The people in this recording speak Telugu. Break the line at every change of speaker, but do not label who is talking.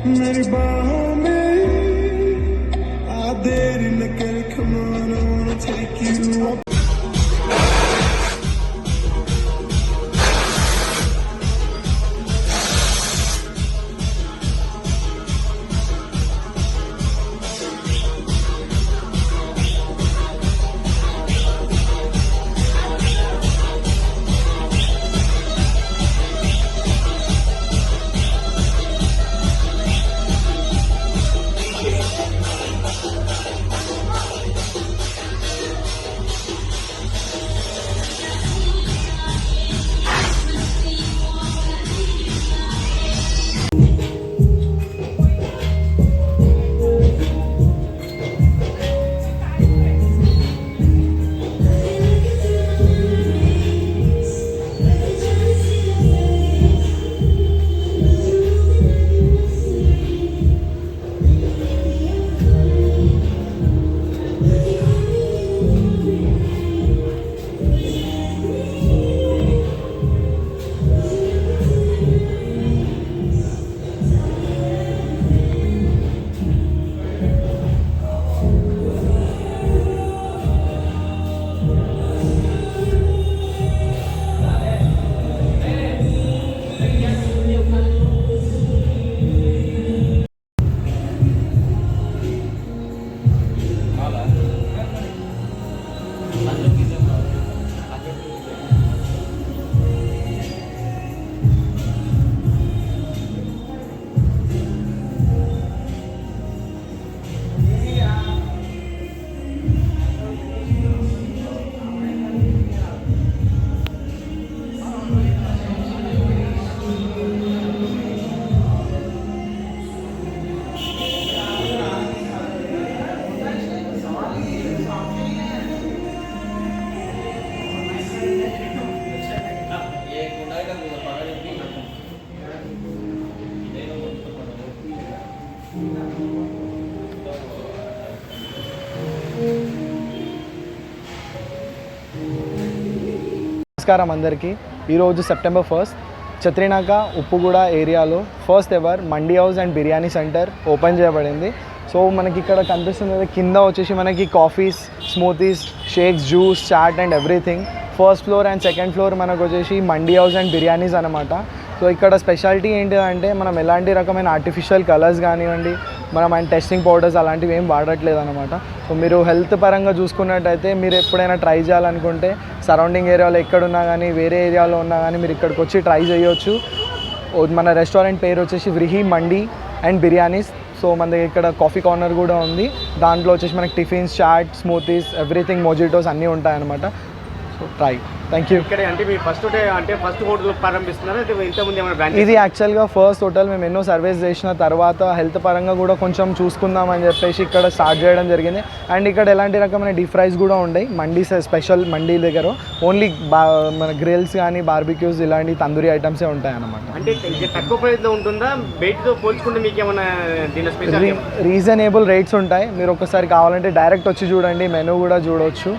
मेरी बाहों में आ देर न कर, come on, I wanna take you up.
నమస్కారం అందరికీ. ఈరోజు సెప్టెంబర్ 1 చత్రినాక ఉప్పుగూడ ఏరియాలో first ever mandi house and biryani centre open చేయబడింది. సో మనకి ఇక్కడ కనిపిస్తుంది కింద వచ్చేసి మనకి coffees, smoothies, shakes, juice, chaat and everything. First floor and second floor మనకు వచ్చేసి మండీ హౌస్ అండ్ బిర్యానీస్ అనమాట. సో ఇక్కడ స్పెషాలిటీ ఏంటిదంటే మనం ఎలాంటి రకమైన ఆర్టిఫిషియల్ కలర్స్ కానివ్వండి, మనం అండ్ టెస్టింగ్ పౌడర్స్ అలాంటివి ఏం వాడట్లేదు అనమాట. సో మీరు హెల్త్ పరంగా చూసుకున్నట్టయితే మీరు ఎప్పుడైనా ట్రై చేయాలనుకుంటే సరౌండింగ్ ఏరియాలో ఎక్కడున్నా కానీ, వేరే ఏరియాలో ఉన్నా కానీ మీరు ఇక్కడికి వచ్చి ట్రై చేయొచ్చు. మన రెస్టారెంట్ పేరు వచ్చేసి వ్రిహి మండీ అండ్ బిర్యానీస్. సో మన దగ్గర ఇక్కడ కాఫీ కార్నర్ కూడా ఉంది. దాంట్లో వచ్చేసి మనకి tiffins, chaat, smoothies, everything, mojitos అన్నీ ఉంటాయన్నమాట. So try. Thank you.
ఇక్కడ అంటే మీ ఫస్ట్ హోటల్ ప్రారంభిస్తున్నారా? ఇంతకుముందు ఏమైనా బ్రాంచ్?
ఇది యాక్చువల్గా ఫస్ట్ హోటల్. మేము ఎన్నో సర్వీస్ చేసిన తర్వాత హెల్త్ పరంగా కూడా కొంచెం చూసుకుందామని చెప్పేసి ఇక్కడ స్టార్ట్ చేయడం జరిగింది. అండ్ ఇక్కడ ఎలాంటి రకమైన డీప్ ఫ్రైస్ కూడా ఉన్నాయి. మండీ స్పెషల్ మండీ దగ్గర ఓన్లీ మన గ్రిల్స్ కానీ, బార్బిక్యూస్, ఇలాంటి తందూరి ఐటమ్సే ఉంటాయి అన్నమాట.
అంటే తక్కువ ప్రైస్లో ఉంటుందా? బయటతో పోల్చుకుంటే మీకు ఏమైనా దీని స్పెషల్?
రీజనబుల్ రేట్స్ ఉంటాయి. మీరు ఒకసారి కావాలంటే డైరెక్ట్ వచ్చి చూడండి, మెనూ కూడా చూడవచ్చు.